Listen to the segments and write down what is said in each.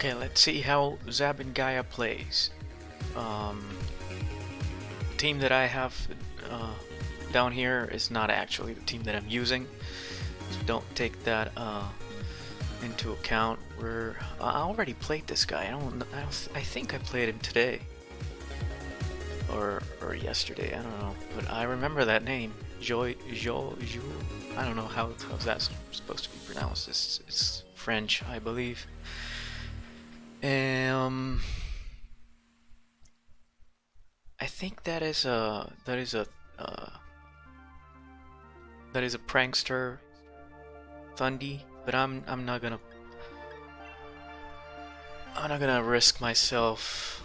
Okay, let's see how Zap'nGaia plays. The team that I have down here is not actually the team that I'm using, so don't take that into account. I already played this guy. I think I played him today or yesterday. I don't know, but I remember that name. I don't know how's that supposed to be pronounced. It's French, I believe. I think that is a prankster Thundy, but I'm not gonna risk myself.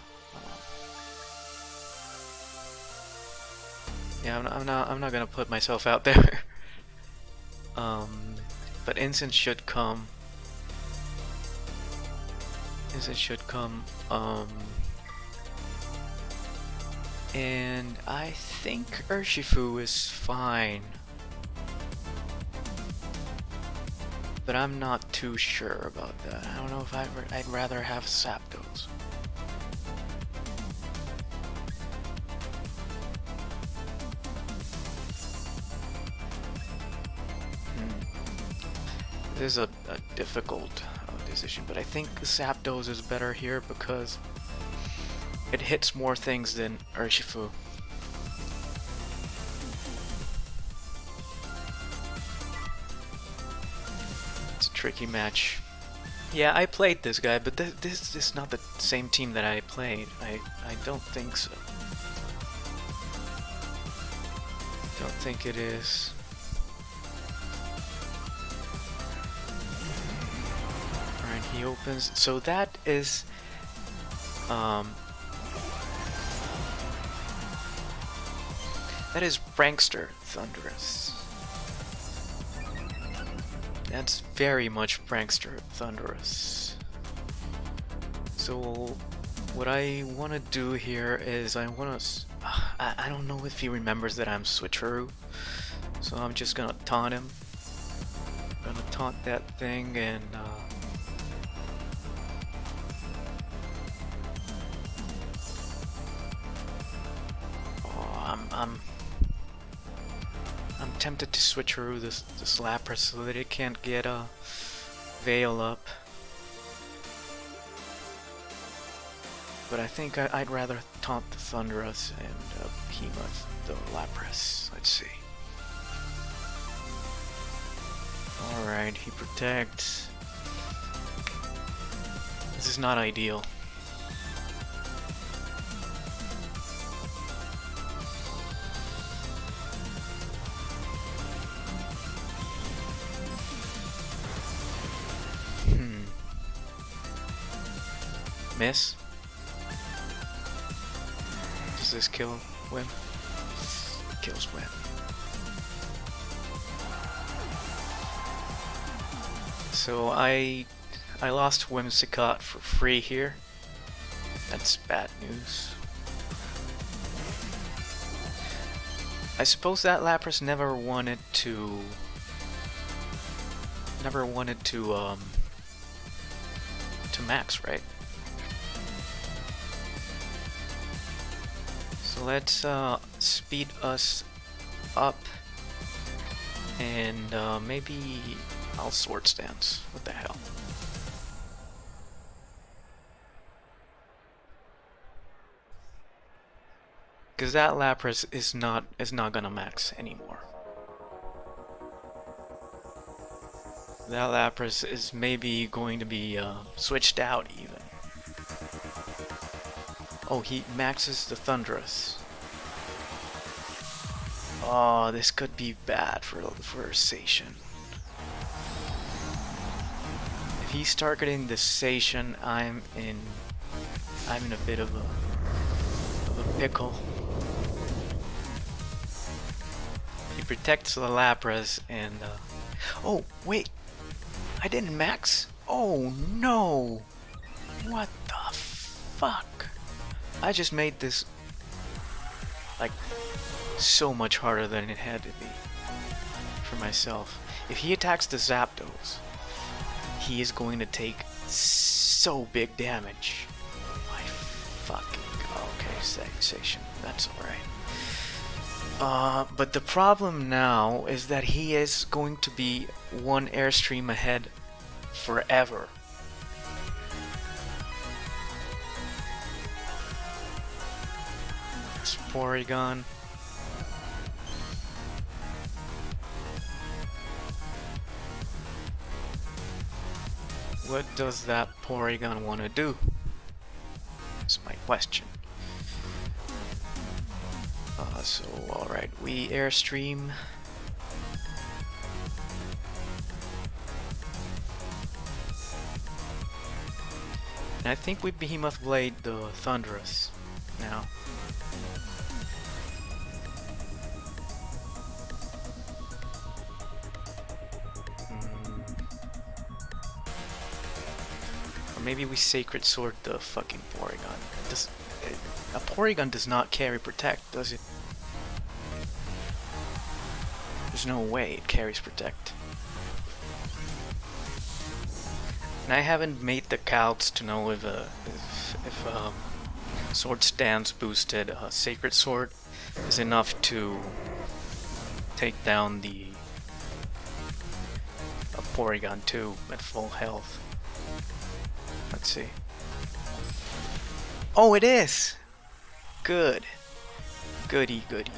Yeah, I'm not gonna put myself out there. But Incin should come. And I think Urshifu is fine, but I'm not too sure about that. I don't know if I'd rather have Zapdos. This is a difficult decision, but I think Zapdos is better here because it hits more things than Urshifu. It's a tricky match. Yeah, I played this guy, but this is not the same team that I played. I don't think so. Don't think it is. Alright, he opens. So that is that is Prankster Thunderous. That's very much Prankster Thunderous. So what I want to do here is I don't know if he remembers that I'm Switcheroo, so I'm just gonna taunt him. I'm gonna taunt that thing and I'm tempted to Switcheroo this Lapras so that it can't get a Veil up. But I think I'd rather taunt the Thunderous and Behemoth the Lapras. Let's see. Alright, he protects. This is not ideal. Miss? Does this kill Whim? Kills Whim. So I lost Whimsicott for free here. That's bad news. I suppose that Lapras never wanted to max, right? So let's speed us up, and maybe I'll Swords Dance. What the hell? Because that Lapras is not gonna max anymore. That Lapras is maybe going to be switched out even. Oh, he maxes the Thunderous. Oh, this could be bad for Zacian. If he's targeting the Zacian, I'm in a bit of a pickle. He protects the Lapras and oh wait, I didn't max. Oh no! What the fuck? I just made this like so much harder than it had to be for myself. If he attacks the Zapdos, he is going to take so big damage. My fucking... Okay, Zacian. That's alright. But the problem now is that he is going to be one airstream ahead forever. It's Porygon. What does that Porygon want to do? That's my question. So, alright, we airstream. And I think we Behemoth Blade the Thunderous now. Or maybe we Sacred Sword the fucking Porygon. A Porygon does not carry Protect, does it? There's no way it carries Protect. And I haven't made the calcs to know if Sword Stance boosted Sacred Sword is enough to take down the Porygon 2 at full health. Let's see. Oh, it is! Good. Goody, goody.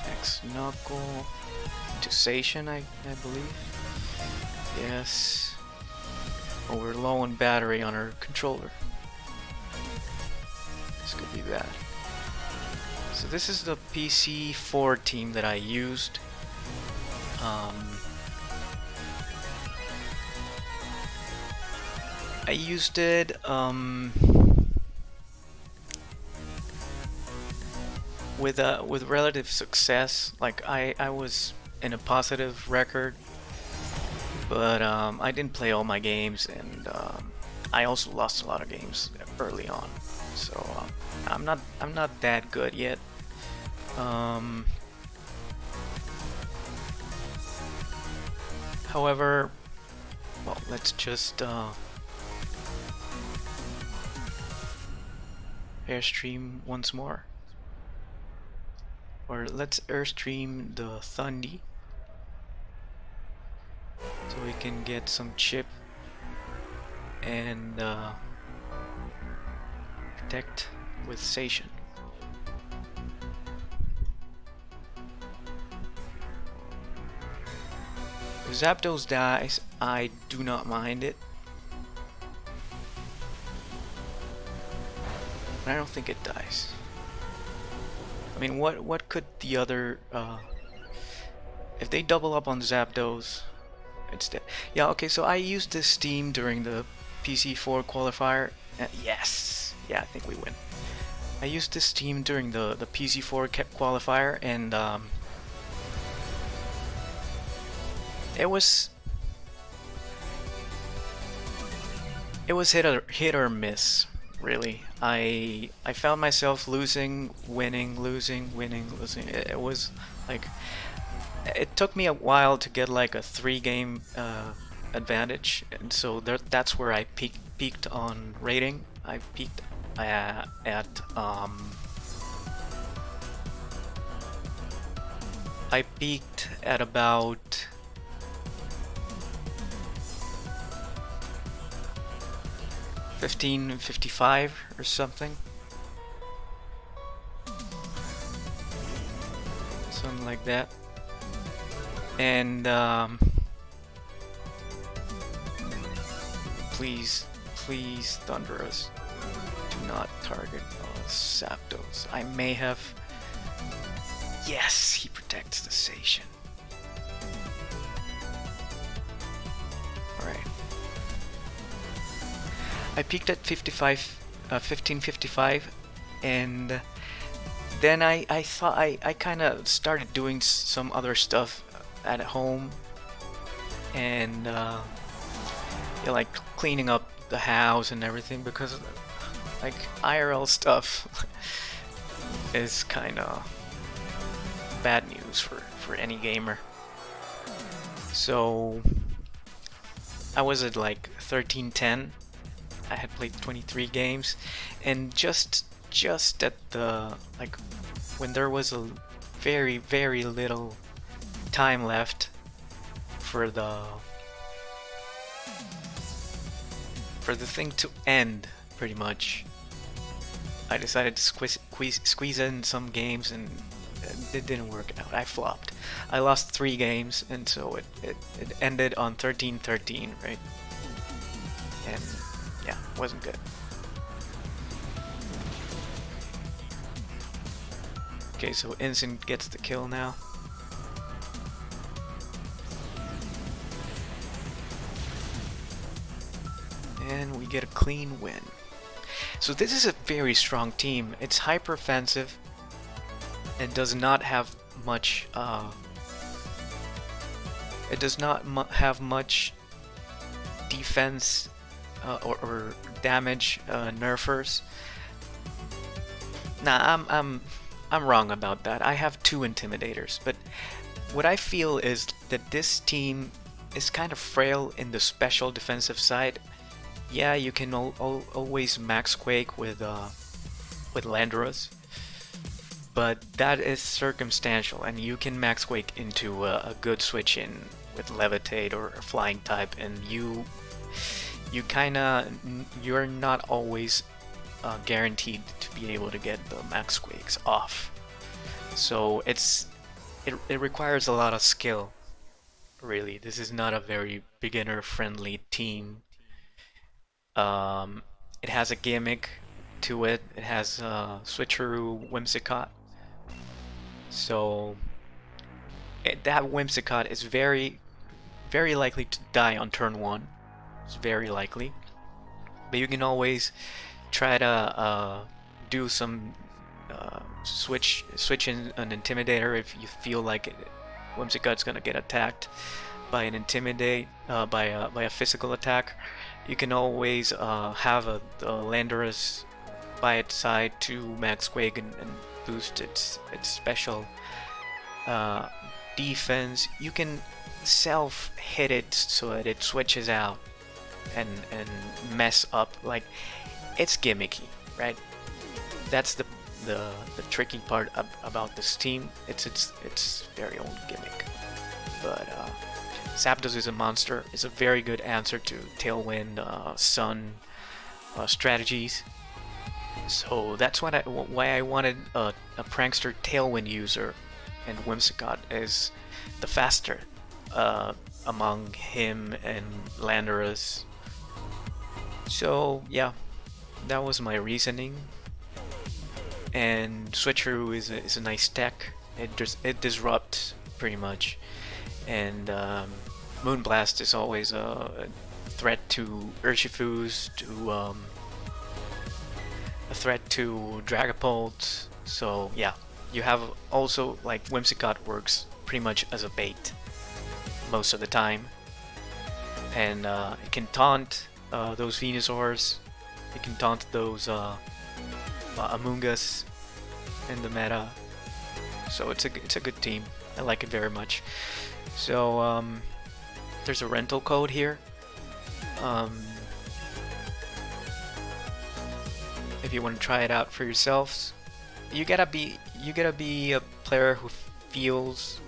Next Knuckle to Zacian, I believe. Yes. Oh, we're low on battery on our controller. This could be bad. So this is the PC4 team that I used. I used it with relative success. Like I was in a positive record, but I didn't play all my games, and I also lost a lot of games early on. So I'm not that good yet. However, well, let's just airstream once more. Or let's airstream the Thundy so we can get some chip and protect with Zacian. If Zapdos dies, I do not mind it. But I don't think it dies. I mean, what could the other if they double up on Zapdos, it's dead. Yeah, okay, so I used this team during the PC4 qualifier. Yes, yeah, I think we win. I used this team during the PC4 qualifier, and it was hit or miss. Really, I found myself losing, winning, losing, winning, losing. It was like, it took me a while to get like a 3-game advantage, and so that's where I peaked on rating. I peaked at about 1555 or something. Something like that. And please Thunderous, do not target Zapdos. I may have... Yes, he protects the Zacian. Alright. I peaked at 1555, and then I thought I kind of started doing some other stuff at home, and yeah, like cleaning up the house and everything, because like IRL stuff is kind of bad news for any gamer. So I was at like 13-10. I had played 23 games, and just at the like when there was a very little time left for the thing to end, pretty much, I decided to squeeze in some games, and it didn't work out. I flopped. I lost 3 games, and so it ended on 13-13, right? And yeah, wasn't good. Okay, so Incin gets the kill now. And we get a clean win. So this is a very strong team. It's hyper offensive and does not have much have much defense or damage nerfers. Nah, I'm wrong about that. I have 2 intimidators, but what I feel is that this team is kind of frail in the special defensive side. Yeah, you can always Max Quake with Landorus, but that is circumstantial, and you can Max Quake into a good switch in with Levitate or a Flying type, and you're not always guaranteed to be able to get the Max Quakes off. So it requires a lot of skill. Really, this is not a very beginner-friendly team. It has a gimmick to it. It has Switcheroo Whimsicott. So that Whimsicott is very likely to die on turn 1. It's very likely. But you can always try to do some switch in an intimidator if you feel like Whimsicott's gonna get attacked by an intimidate by a physical attack. You can always have the Landorus by its side to Max Quake and boost its special defense. You can self-hit it so that it switches out and mess up. Like, it's gimmicky, right? That's the tricky part about this team. It's very old gimmick, but Zapdos is a monster. It's a very good answer to Tailwind Sun strategies. So that's why I wanted a prankster Tailwind user, and Whimsicott is the faster among him and Landorus. So yeah, that was my reasoning. And Switcheroo is a nice tech. It disrupts pretty much, and Moonblast is always a threat to Urshifus, a threat to Dragapults. So yeah, you have also, like, Whimsicott works pretty much as a bait most of the time, and it can taunt those Venusaurs. It can taunt those Among Us in the meta. So it's a good team. I like it very much. So there's a rental code here. If you want to try it out for yourselves, you gotta be a player who feels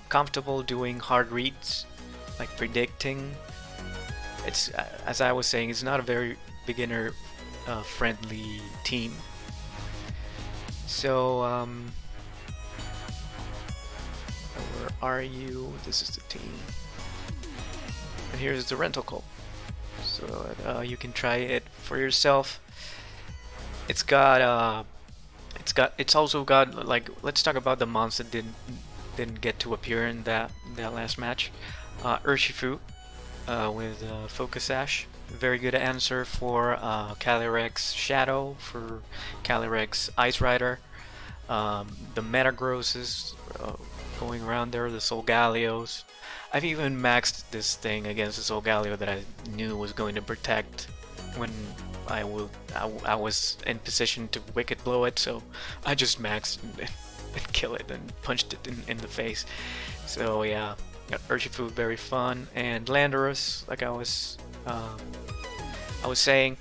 comfortable doing hard reads, like predicting. It's as I was saying, it's not a very beginner friendly team. So where are you? This is the team, and here's the rental code. So you can try it for yourself. It's also got, like, let's talk about the mons that didn't get to appear in that last match. Urshifu with Focus Sash, very good answer for Calyrex Shadow, for Calyrex Ice Rider. The Metagrosses going around there, the Solgaleos. I've even maxed this thing against the Solgaleo that I knew was going to protect when I was in position to Wicked Blow it, so I just maxed and kill it and punched it in the face. So yeah, Urshifu very fun, and Landorus, like I was saying,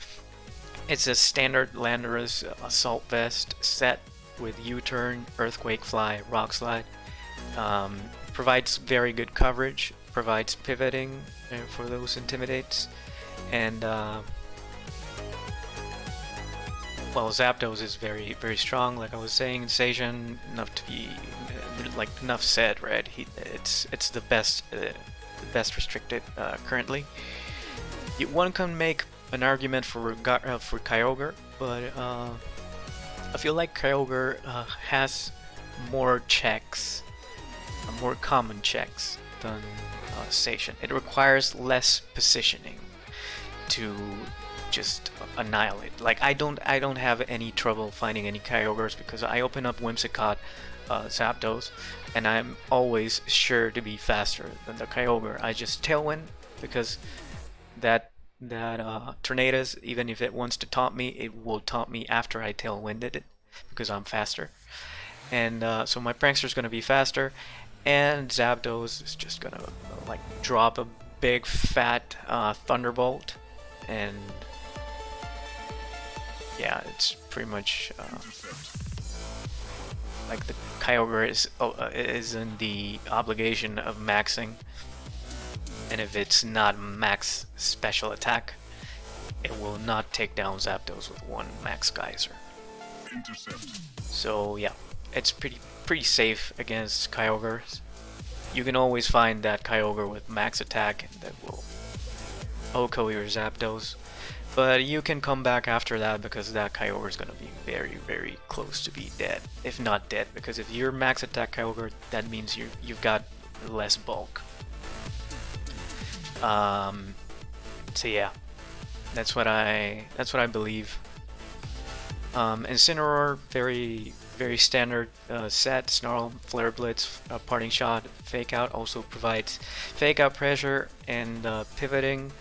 it's a standard Landorus Assault Vest set with U-turn, Earthquake, Fly, Rock Slide. Provides very good coverage, provides pivoting for those intimidates, and well, Zapdos is very strong, like I was saying. Zacian, enough to be like enough said, right? It's the best restricted currently. One can make an argument for Kyogre, but I feel like Kyogre has more checks, more common checks than Zacian. It requires less positioning to just annihilate. Like I don't have any trouble finding any Kyogres because I open up Whimsicott, Zapdos, and I'm always sure to be faster than the Kyogre. I just Tailwind because that Tornadus, even if it wants to taunt me, it will taunt me after I Tailwinded it because I'm faster. And so my Prankster's gonna be faster, and Zapdos is just gonna like drop a big fat Thunderbolt, and yeah, it's pretty much like the Kyogre is in the obligation of maxing, and if it's not max special attack, it will not take down Zapdos with one max geyser. So yeah, it's pretty safe against Kyogres. You can always find that Kyogre with max attack that will OHKO your Zapdos, but you can come back after that because that Kyogre is going to be very close to be dead, if not dead, because if you're max attack Kyogre, that means you've got less bulk. So yeah, that's what I believe. Incineroar, very standard set. Snarl, Flare Blitz, Parting Shot, Fake Out also provides Fake Out pressure and pivoting.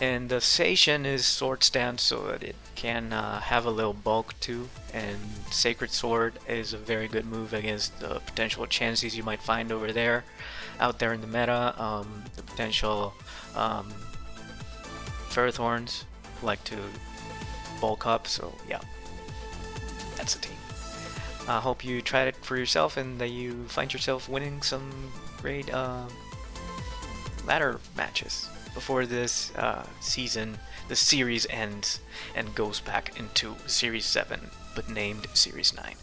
And the Zacian is Sword Stance, so that it can have a little bulk too. And Sacred Sword is a very good move against the potential chances you might find out there in the meta. The potential Ferrothorns like to bulk up, so yeah, that's the team. I hope you tried it for yourself and that you find yourself winning some great ladder matches before this season, the series ends and goes back into Series 7, but named Series 9.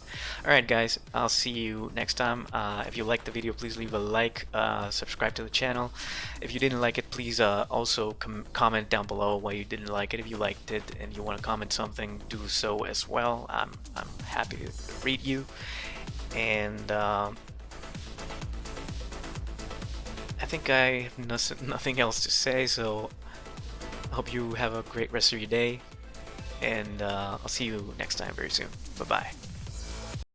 Alright guys, I'll see you next time. If you liked the video, please leave a like, subscribe to the channel. If you didn't like it, please also comment down below why you didn't like it. If you liked it and you want to comment something, do so as well. I'm happy to read you. And I think I have nothing else to say, so I hope you have a great rest of your day, and I'll see you next time very soon. Bye-bye.